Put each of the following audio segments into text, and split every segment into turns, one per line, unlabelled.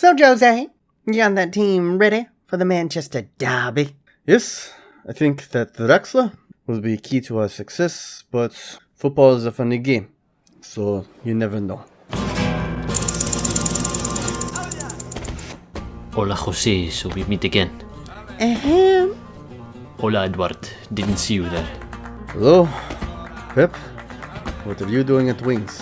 So, Jose, you got that team ready for the Manchester Derby?
Yes, I think that Draxler will be key to our success, but football is a funny game, so you never know.
Hola Jose, so we meet again.
Ahem.
Hola Edward, didn't see you there.
Hello, Pep. What are you doing at Wings?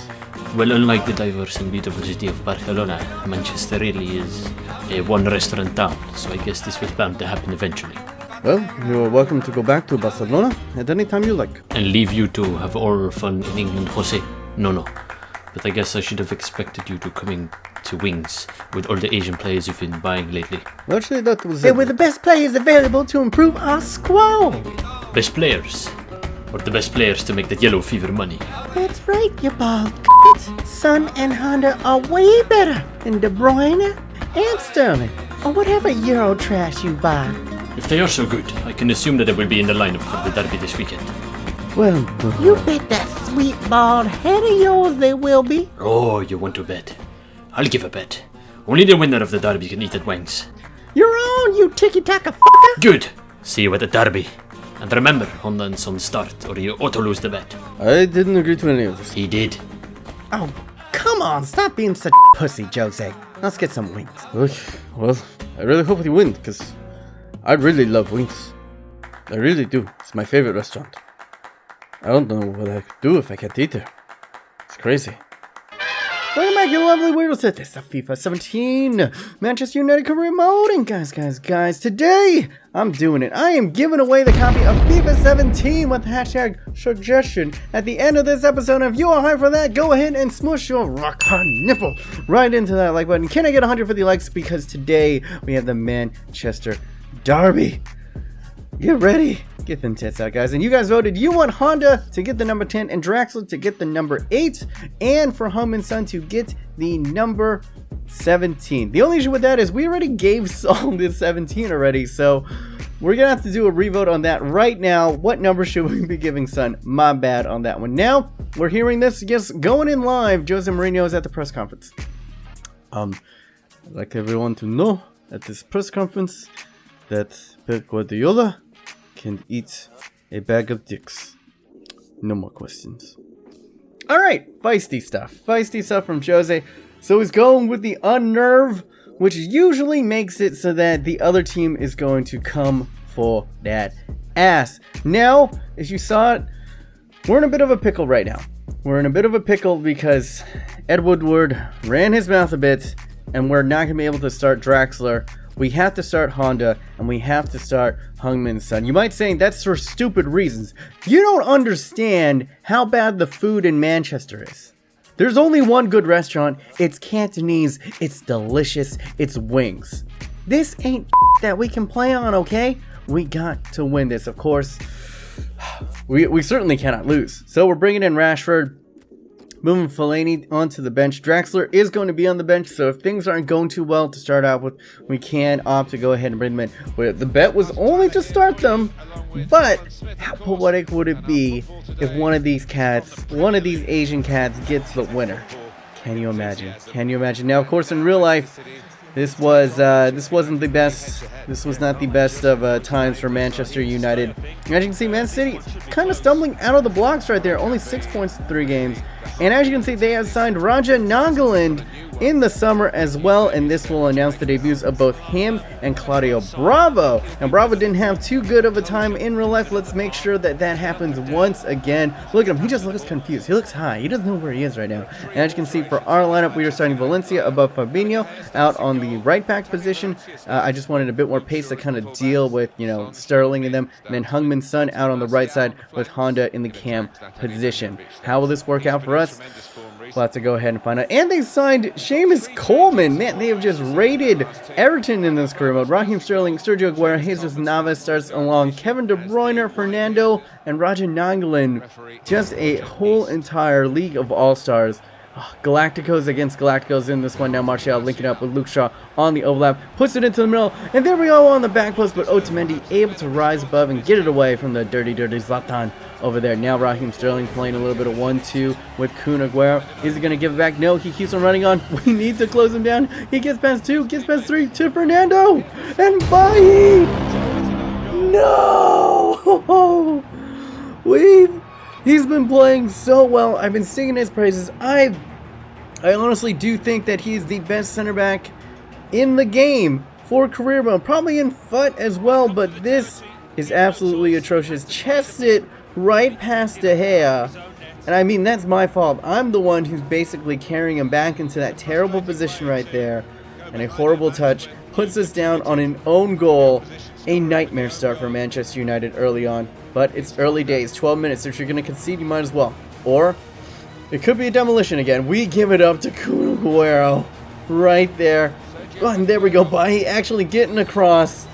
Well, unlike the diverse and beautiful city of Barcelona, Manchester really is a one-restaurant town, so I guess this was bound to happen eventually.
Well, you are welcome to go back to Barcelona at any time you like.
And leave you to have all fun in England, Jose. No. But I guess I should have expected you to coming to Wings with all the Asian players you've been buying lately.
Well, actually, that was
They were the best players available to improve our squad.
Best players? Or the best players to make that yellow fever money?
That's right, you bald Son and Honda are way better than De Bruyne and Sterling, or whatever Euro trash you buy.
If they are so good, I can assume that they will be in the lineup for the derby this weekend.
Well,
You bet that sweet bald head of yours they will be.
Oh, you want to bet? I'll give a bet. Only the winner of the derby can eat at Wings.
You're on, you ticky-taka fucker.
Good! See you at the derby. And remember, Honda and Son start, or you auto-lose the bet.
I didn't agree to any of this.
He did.
Oh, come on, stop being such a pussy, Jose. Let's get some wings.
Look, well, I really hope you win, because I really love Wings. I really do. It's my favorite restaurant. I don't know what I could do if I can't eat there. It's crazy.
Welcome back, you lovely weirdos. This is the FIFA 17 Manchester United career mode. And guys, today I'm doing it. I am giving away the copy of FIFA 17 with hashtag suggestion at the end of this episode. If you are hyped for that, go ahead and smush your rock hard nipple right into that like button. Can I get 150 likes? Because today we have the Manchester Derby. Get ready. Get them tits out, guys. And you guys voted. You want Honda to get the number 10 and Draxler to get the number 8 and for Hum & Son to get the number 17. The only issue with that is we already gave Sol the 17 already, so we're going to have to do a revote on that right now. What number should we be giving Son? My bad on that one. Now, we're hearing this, yes, going in live. Jose Mourinho is at the press conference. I'd like everyone to know at this press conference that Pep Guardiola can eat a bag of dicks. No more questions. Alright, feisty stuff from Jose. So he's going with the unnerve, which usually makes it so that the other team is going to come for that ass. Now, as you saw it, we're in a bit of a pickle right now. We're in a bit of a pickle because Ed Woodward ran his mouth a bit, and we're not going to be able to start Draxler. We have to start Honda, and we have to start Hungman Son. You might say that's for stupid reasons. You don't understand how bad the food in Manchester is. There's only one good restaurant. It's Cantonese. It's delicious. It's Wings. This ain't that we can play on, okay? We got to win this, of course. We certainly cannot lose. So we're bringing in Rashford. Moving Fellaini onto the bench. Draxler is going to be on the bench, so if things aren't going too well to start out with, we can opt to go ahead and bring them in. The bet was only to start them, but how poetic would it be if one of these Asian cats gets the winner? Can you imagine? Now, of course, in real life, this wasn't the best. This was not the best of times for Manchester United. As you can see, Man City kind of stumbling out of the blocks right there. Only 6 points in 3 games. And as you can see, they have signed Raja Nangaland in the summer as well, and this will announce the debuts of both him and Claudio Bravo. Now, Bravo didn't have too good of a time in real life. Let's make sure that happens once again. Look at him. He just looks confused. He looks high. He doesn't know where he is right now. And as you can see, for our lineup, we are starting Valencia above Fabinho out on the right back position. I just wanted a bit more pace to kind of deal with, Sterling and them. And then Hungman Son out on the right side with Honda in the cam position. How will this work out for us? We'll have to go ahead and find out. And they signed Seamus Coleman. Man, they have just raided Everton in this career mode. Raheem Sterling, Sergio Aguero, Jesus Navas starts along. Kevin De Bruyne, Fernando, and Raja Nangaland. Just a whole entire league of all-stars. Galacticos against Galacticos in this one. Now Martial linking up with Luke Shaw on the overlap, puts it into the middle, and there we go on the back post, but Otamendi able to rise above and get it away from the dirty Zlatan over there. Now Raheem Sterling playing a little bit of 1-2 with Kun Aguero. Is he going to give it back? No, he keeps on running on. We need to close him down. He gets past 2, gets past 3 to Fernando, and Bailly! No! He's been playing so well. I've been singing his praises. I honestly do think that he's the best center back in the game for career mode. Probably in FUT as well, but this is absolutely atrocious. Chests it right past De Gea. And I mean, that's my fault. I'm the one who's basically carrying him back into that terrible position right there. And a horrible touch puts us down on an own goal. A nightmare start for Manchester United early on. But it's early days, 12 minutes. If you're going to concede, you might as well. Or it could be a demolition again. We give it up to Kun Aguero right there. Oh, and there we go. Bailly actually getting across.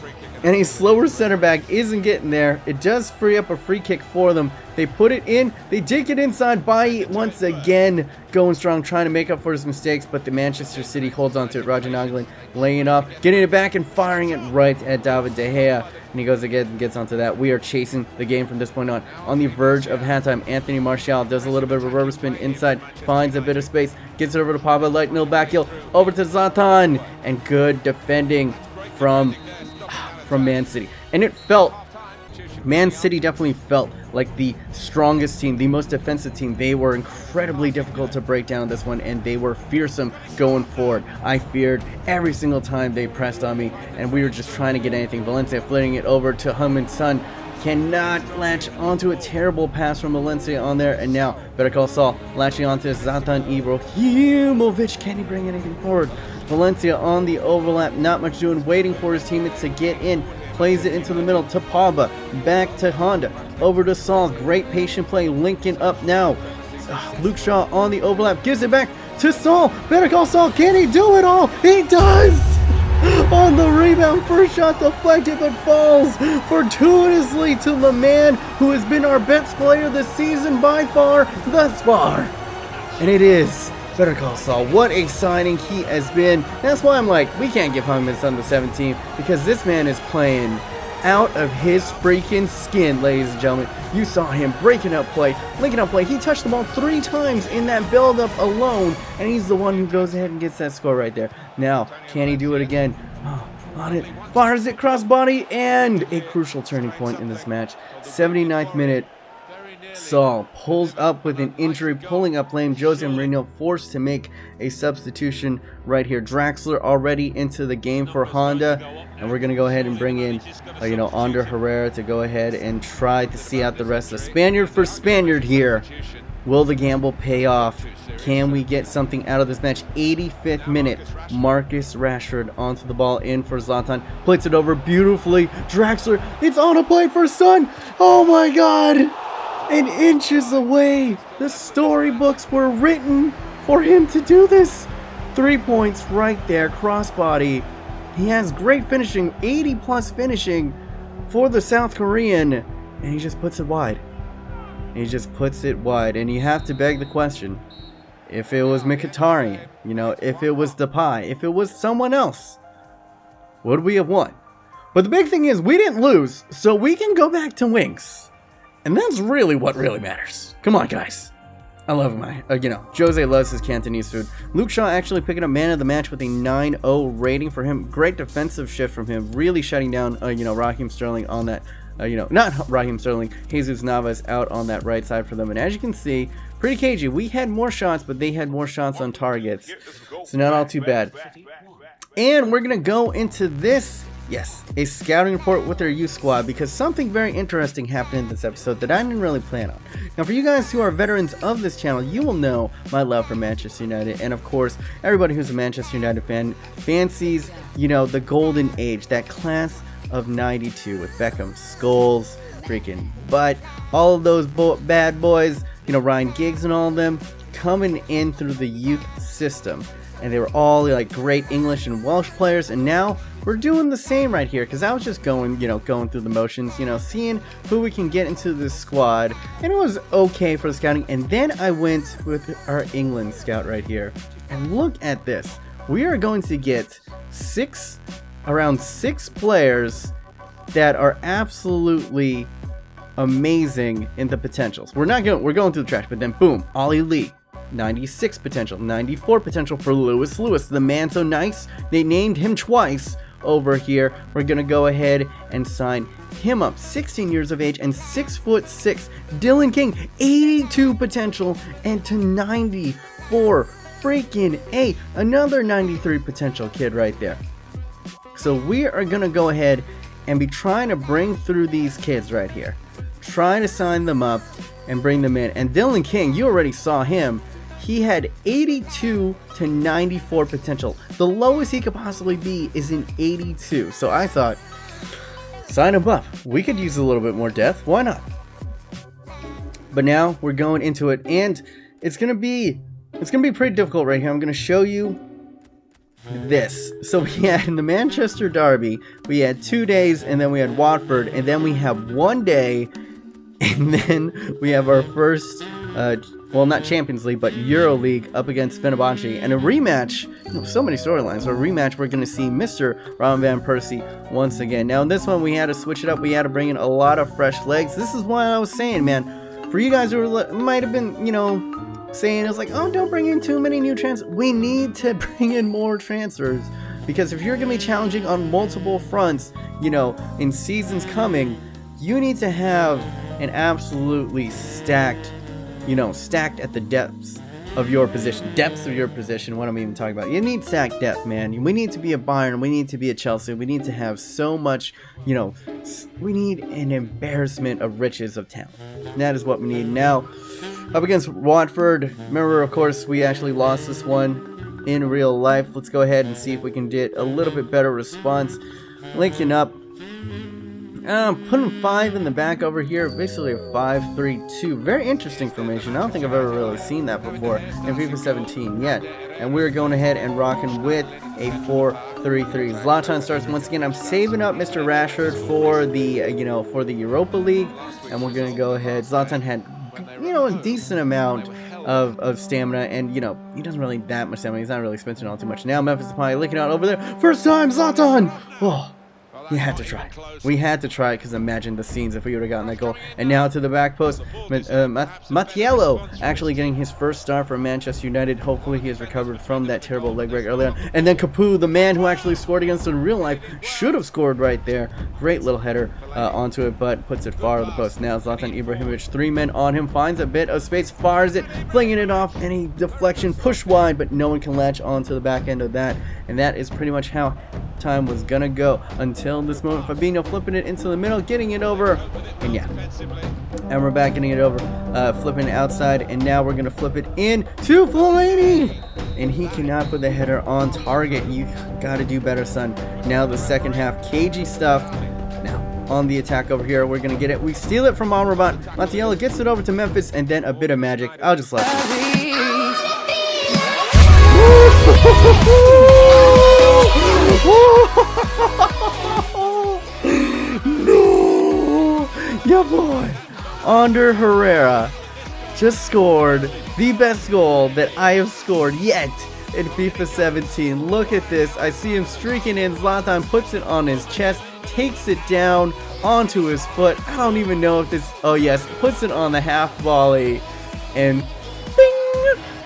And a slower center back isn't getting there. It does free up a free kick for them. They put it in. They did get inside. Bailly once again going strong, trying to make up for his mistakes. But the Manchester City holds on to it. Roger Naglin laying it up, getting it back and firing it right at David De Gea. And he goes again and gets onto that. We are chasing the game from this point on. On the verge of halftime, Anthony Martial does a little bit of a rubber spin inside, finds a bit of space, gets it over to Pablo, light nil back heel, over to Zlatan, and good defending from Man City. And it felt, Man City definitely felt like the strongest team, the most defensive team. They were incredibly difficult to break down this one, and they were fearsome going forward. I feared every single time they pressed on me, and we were just trying to get anything. Valencia flitting it over to Heung-min Son. Cannot latch onto a terrible pass from Valencia on there, and now Better Call Saul latching onto Zlatan Ibrahimovic. Can he bring anything forward? Valencia on the overlap, not much doing, waiting for his teammates to get in. Plays it into the middle to Pogba, back to Honda, over to Saul. Great patient play, linking up now. Luke Shaw on the overlap, gives it back to Saul. Better Call Saul, can he do it all? He does! On the rebound, first shot deflected, but falls fortuitously to the man who has been our best player this season by far, thus far. And it is Better Call Saul. What a signing he has been. That's why I'm like, we can't give Heung-min Son the 17, because this man is playing out of his freaking skin, ladies and gentlemen. You saw him breaking up play, linking up play. He touched the ball 3 times in that build-up alone, and he's the one who goes ahead and gets that score right there. Now, can he do it again? Oh, on it, fires it crossbody, and a crucial turning point in this match. 79th minute. Saul pulls up with an injury, pulling up lame. Jose Mourinho forced to make a substitution right here. Draxler already into the game for Honda, and we're going to go ahead and bring in, Ander Herrera to go ahead and try to see out the rest of Spaniard for Spaniard here. Will the gamble pay off? Can we get something out of this match? 85th minute, Marcus Rashford onto the ball, in for Zlatan, plays it over beautifully. Draxler, it's on a plate for Son. Oh my God! And inches away, the storybooks were written for him to do this. 3 points right there, crossbody. He has great finishing, 80 plus finishing for the South Korean, and he just puts it wide. And you have to beg the question, if it was Mkhitaryan, if it was Depay, if it was someone else, would we have won? But the big thing is, we didn't lose, so we can go back to wings. And that's really what really matters. Come on, guys. I love him. Jose loves his Cantonese food. Luke Shaw actually picking up man of the match with a 9-0 rating for him. Great defensive shift from him. Really shutting down, Raheem Sterling on that. Not Raheem Sterling. Jesus Navas out on that right side for them. And as you can see, pretty cagey. We had more shots, but they had more shots on targets. So not all too bad. And we're going to go into this. Yes, a scouting report with their youth squad, because something very interesting happened in this episode that I didn't really plan on. Now, for you guys who are veterans of this channel, you will know my love for Manchester United, and of course, everybody who's a Manchester United fan fancies, the golden age, that class of '92 with Beckham, Scholes, freaking Butt, all of those bad boys, Ryan Giggs and all of them coming in through the youth system. and they were all like great English and Welsh players, and now we're doing the same right here, because I was just going through the motions, seeing who we can get into this squad, and it was okay for the scouting. And then I went with our England scout right here, and look at this. We are going to get around six players that are absolutely amazing in the potentials. We're going through the trash, but then boom, Ollie Lee. 96 potential, 94 potential for Lewis, the man so nice, they named him twice over here. We're gonna go ahead and sign him up. 16 years of age and 6'6". Dylan King, 82 potential and to 94 freaking A. Another 93 potential kid right there. So we are gonna go ahead and be trying to bring through these kids right here. Try to sign them up and bring them in. And Dylan King, you already saw him. He had 82 to 94 potential. The lowest he could possibly be is an 82. So I thought, sign him up. We could use a little bit more depth. Why not? But now we're going into it, and it's gonna be pretty difficult right here. I'm gonna show you this. So we had in the Manchester Derby, we had 2 days, and then we had Watford, and then we have 1 day, and then we have our first well, not Champions League, but Euro League up against Fenerbahce, and a rematch. So many storylines. So a rematch, we're going to see Mr. Robin Van Persie once again. Now in this one, we had to switch it up. We had to bring in a lot of fresh legs. This is what I was saying, man. For you guys who might have been, saying it's like, oh, don't bring in too many new transfers. We need to bring in more transfers, because if you're going to be challenging on multiple fronts, in seasons coming, you need to have an absolutely stacked at the depths of your position. What I'm even talking about. You need stacked depth, man. We need to be a Bayern. We need to be a Chelsea. We need to have so much, we need an embarrassment of riches of talent. That is what we need. Now, up against Watford. Remember, of course, we actually lost this one in real life. Let's go ahead and see if we can get a little bit better response. Linking up. Putting 5 in the back over here, basically a 5-3-2. Very interesting formation. I don't think I've ever really seen that before in FIFA 17 yet. And we're going ahead and rocking with a 4-3-3. Zlatan starts once again. I'm saving up Mr. Rashford for the Europa League, and we're gonna go ahead. Zlatan had a decent amount of stamina, and he doesn't really that much stamina. He's not really spending all too much. Now Memphis Depay licking out over there. First time, Zlatan. Oh. We had to try. We had to try, because imagine the scenes if we would have gotten that goal. And now to the back post. Mattiello actually getting his first start for Manchester United. Hopefully he has recovered from that terrible leg break earlier on. And then Capu, the man who actually scored against us in real life, should have scored right there. Great little header onto it, but puts it far of the post. Now Zlatan Ibrahimovic, 3 men on him, finds a bit of space, fires it, flinging it off, and a deflection, push wide, but no one can latch onto the back end of that. And that is pretty much how time was gonna go until this moment. Fabinho flipping it into the middle, getting it over, and yeah, and we're back getting it over, flipping it outside, and now we're gonna flip it in to Fellaini, and he cannot put the header on target. You gotta do better, son. Now the second half, cagey stuff. Now on the attack over here, we're gonna get it. We steal it from Amrabat. Mattiello gets it over to Memphis, and then a bit of magic. I'll just let you. No! Yeah, boy! Ander Herrera just scored the best goal that I have scored yet in FIFA 17. Look at this. I see him streaking in. Zlatan puts it on his chest, takes it down onto his foot. I don't even know if this... Oh, yes. Puts it on the half volley. And bing!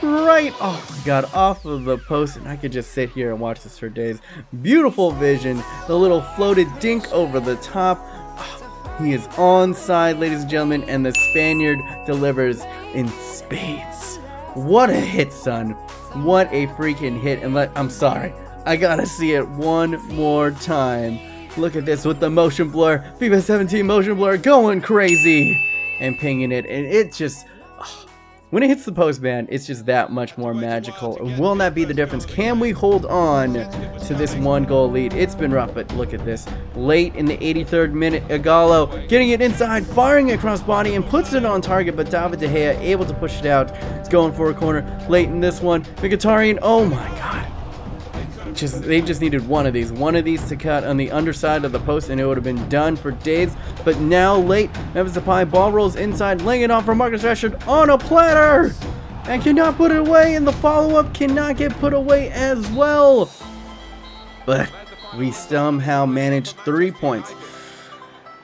Right, oh my god, off of the post, and I could just sit here and watch this for days. Beautiful vision, the little floated dink over the top. Oh, he is onside, ladies and gentlemen, and the Spaniard delivers in spades. What a hit, son. What a freaking hit. And I'm sorry, I gotta see it one more time. Look at this with the motion blur, FIFA 17 motion blur going crazy and pinging it, and it just... When it hits the post, man, it's just that much more magical. Will that be the difference? Can we hold on to this 1-goal lead? It's been rough, but look at this. Late in the 83rd minute, Igalo getting it inside, firing across body, and puts it on target, but David De Gea able to push it out. It's going for a corner. Late in this one, Mkhitaryan, oh my god. They just needed one of these to cut on the underside of the post, and it would have been done for days. But now late, Memphis Depay ball rolls inside, laying it off for Marcus Rashford on a platter, and cannot put it away. And the follow-up cannot get put away as well. But we somehow managed 3 points.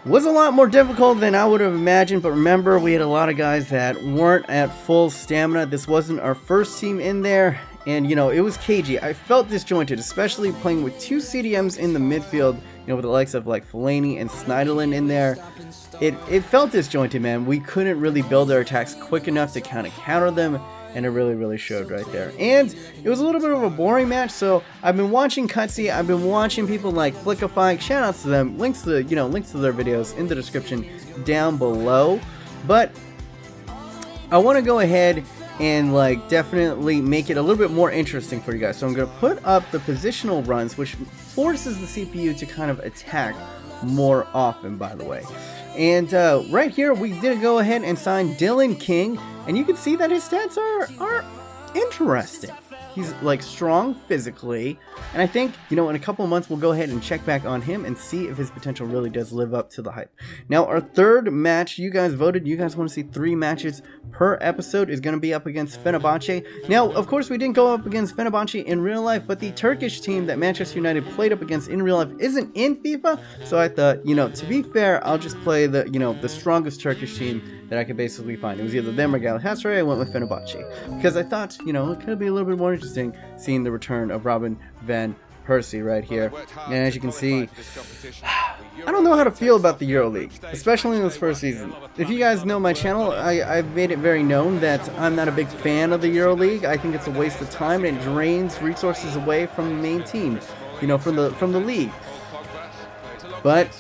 Was a lot more difficult than I would have imagined, but remember, we had a lot of guys that weren't at full stamina. This wasn't our first team in there, and you know, it was cagey. I felt disjointed, especially playing with 2 CDMs in the midfield, you know, with the likes of like Fellaini and Schneiderlin in there. It felt disjointed, man. We couldn't really build our attacks quick enough to kind of counter them, and it really showed right there. And it was a little bit of a boring match, so I've been watching Cutsy, I've been watching people like Flickify, shout outs to them, links to their videos in the description down below. But I want to go ahead and like definitely make it a little bit more interesting for you guys. So I'm going to put up the positional runs, which forces the CPU to kind of attack more often, by the way. And right here, we did go ahead and sign Dylan King, and you can see that his stats are interesting. He's like strong physically, and I think, you know, in a couple of months we'll go ahead and check back on him and see if his potential really does live up to the hype. Now our third match, you guys voted, you guys want to see 3 matches per episode, is going to be up against Fenerbahce. Now of course we didn't go up against Fenerbahce in real life, but the Turkish team that Manchester United played up against in real life isn't in FIFA, so I thought, you know, to be fair, I'll just play the, you know, the strongest Turkish team that I could basically find. It was either them or Galatasaray. I went with Fenerbahce because I thought, you know, it could be a little bit more interesting seeing the return of Robin van Persie right here. And as you can see, I don't know how to feel about the EuroLeague, especially in this first season. If you guys know my channel, I've made it very known that I'm not a big fan of the EuroLeague. I think it's a waste of time and it drains resources away from the main team, you know, from the league. But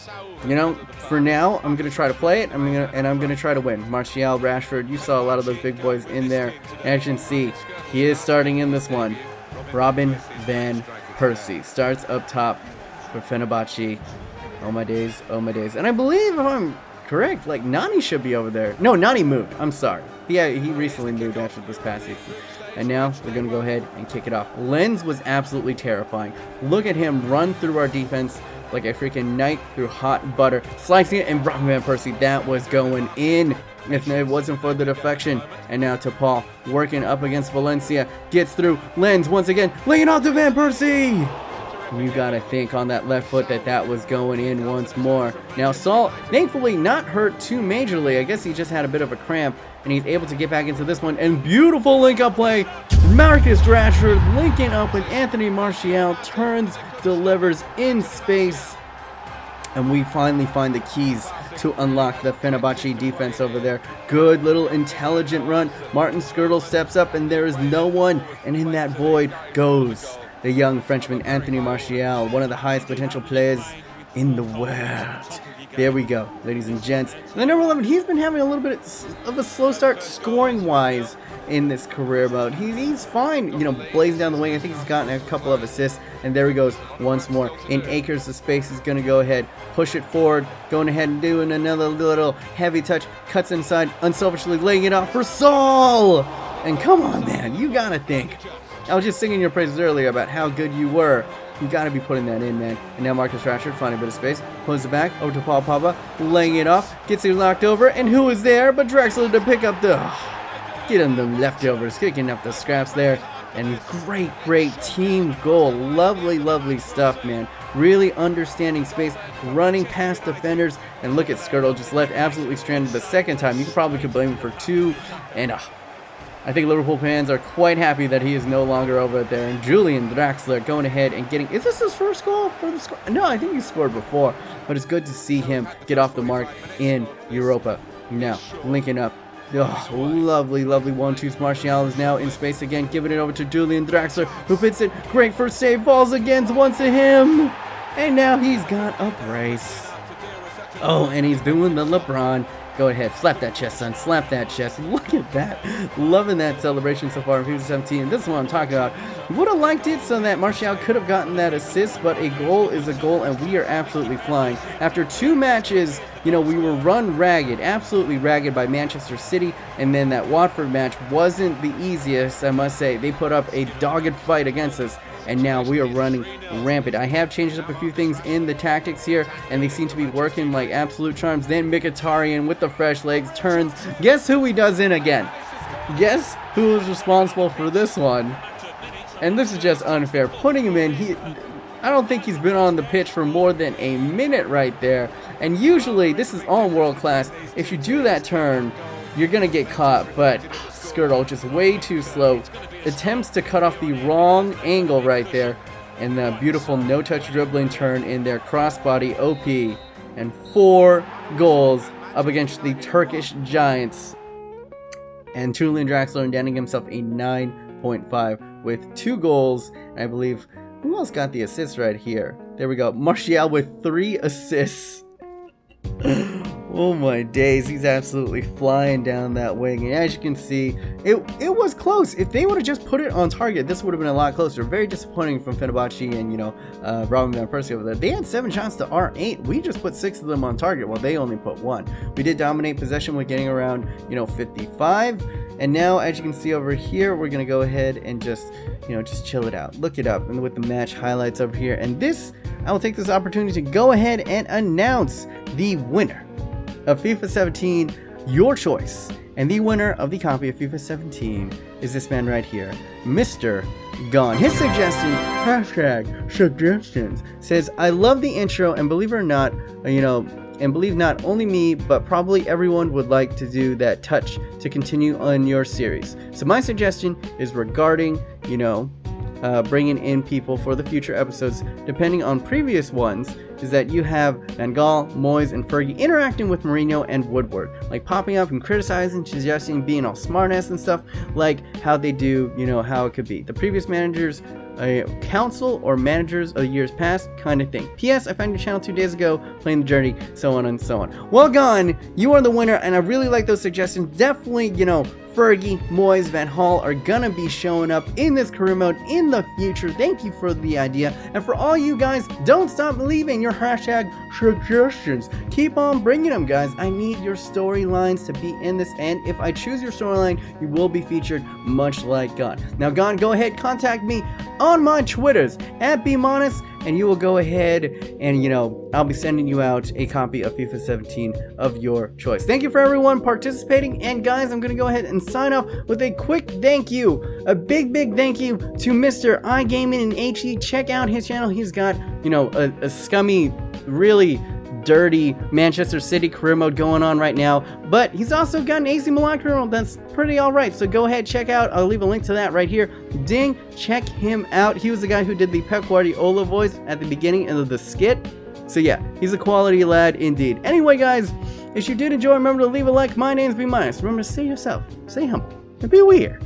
you know, for now, I'm gonna try to play it. I'm gonna try to win. Martial, Rashford, you saw a lot of those big boys in there. As you can see, he is starting in this one. Robin van Persie starts up top for Fenerbahce. Oh my days, oh my days. And I believe, if I'm correct, like Nani should be over there. No, Nani moved. I'm sorry. Yeah, he recently moved after this past season. And now we're going to go ahead and kick it off. Lenz was absolutely terrifying. Look at him run through our defense like a freaking knight through hot butter. Slicing it, and Robin van Persie, that was going in if it wasn't for the deflection. And now to Paul, working up against Valencia. Gets through. Lenz once again, laying off to Van Persie. You gotta think on that left foot that was going in once more. Now Saul, thankfully not hurt too majorly. I guess he just had a bit of a cramp, and he's able to get back into this one. And beautiful link-up play. Marcus Rashford linking up with Anthony Martial, turns, delivers in space, and we finally find the keys to unlock the Fenerbahce defense over there. Good little intelligent run. Martin Skirtle steps up, and there is no one, and in that void goes the young Frenchman Anthony Martial, one of the highest potential players in the world. There we go, ladies and gents. And then number 11, he's been having a little bit of a slow start scoring-wise in this career mode. He's fine, you know, blazing down the wing. I think he's gotten a couple of assists, and there he goes once more. In acres of space, he's going to go ahead, push it forward, going ahead and doing another little heavy touch, cuts inside, unselfishly laying it off for Saul. And come on, man, you got to think. I was just singing your praises earlier about how good you were. You got to be putting that in, man. And now Marcus Rashford finding a bit of space. Pulls it back over to Paul Pogba. Laying it off. Gets it knocked over. And who is there but Drexler to pick up the... Get him the leftovers. Kicking up the scraps there. And great team goal. Lovely stuff, man. Really understanding space. Running past defenders. And look at Skirtle. Just left absolutely stranded the second time. You probably could blame him for 2. And... I think Liverpool fans are quite happy that he is no longer over there. And Julian Draxler going ahead and getting... Is this his first goal for the score? No, I think he scored before. But it's good to see him get off the mark in Europa. Now, linking up. Oh, lovely 1-2. Martial is now in space again. Giving it over to Julian Draxler, who hits it. Great first save. Falls again once to him. And now he's got a brace. Oh, and he's doing the LeBron. Go ahead, slap that chest, son. Slap that chest. Look at that. Loving that celebration so far in FIFA 17. This is what I'm talking about. Would have liked it so that Martial could have gotten that assist, but a goal is a goal, and we are absolutely flying. After 2 matches, you know, we were run ragged, absolutely ragged by Manchester City, and then that Watford match wasn't the easiest, I must say. They put up a dogged fight against us, and now we are running rampant. I have changed up a few things in the tactics here, and they seem to be working like absolute charms. Then Mkhitaryan with the fresh legs turns. Guess who he does in again? Guess who is responsible for this one? And this is just unfair. Putting him in, I don't think he's been on the pitch for more than a minute right there. And usually, this is all world class. If you do that turn, you're going to get caught. But Skirtle just way too slow. Attempts to cut off the wrong angle right there. And the beautiful no-touch dribbling turn in their crossbody OP. And 4 goals up against the Turkish Giants. And Julian Draxler ending himself a 9.5 with 2 goals. And I believe, who else got the assists right here? There we go. Martial with 3 assists. Oh my days, he's absolutely flying down that wing. And as you can see, it was close. If they would have just put it on target, this would have been a lot closer. Very disappointing from Fenerbahce and, Robin Van Persie over there. They had 7 shots to our 8. We just put 6 of them on target while they only put 1. We did dominate possession with getting around, 55. And now, as you can see over here, we're going to go ahead and just chill it out. Look it up and with the match highlights over here. And I will take this opportunity to go ahead and announce the winner of FIFA 17, your choice. And the winner of the copy of FIFA 17 is this man right here, Mr. Gone. His suggestion, #suggestions, says, I love the intro and believe it or not, and believe not only me, but probably everyone would like to do that touch to continue on your series. So my suggestion is regarding, bringing in people for the future episodes, depending on previous ones, is that you have Van Gaal, Moyes, and Fergie interacting with Mourinho and Woodward, like popping up and criticizing, suggesting, being all smartass and stuff, like how they do, how it could be. The previous managers, council or managers of years past kind of thing. P.S. I found your channel 2 days ago, playing the journey, so on and so on. Well Gone, you are the winner, and I really like those suggestions. Definitely, Fergie, Moyes, Van Gaal are gonna be showing up in this career mode in the future. Thank you for the idea. And for all you guys, don't stop leaving your #suggestions. Keep on bringing them, guys. I need your storylines to be in this, and if I choose your storyline, you will be featured much like Gone. Now, Gone, go ahead, contact me on my Twitters @BMonis, and you will go ahead and, I'll be sending you out a copy of FIFA 17 of your choice. Thank you for everyone participating, and guys, I'm going to go ahead and sign off with a quick thank you. A big thank you to Mr. iGaming and HE. Check out his channel. He's got, a scummy, really dirty Manchester City career mode going on right now, but he's also got an AC Milan career mode that's pretty alright, so go ahead, check out, I'll leave a link to that right here. Ding, check him out. He was the guy who did the Pep Guardiola voice at the beginning of the skit, so yeah, he's a quality lad indeed. Anyway guys, if you did enjoy, remember to leave a like. My name's BMonis. Remember to stay yourself, stay humble, and be weird.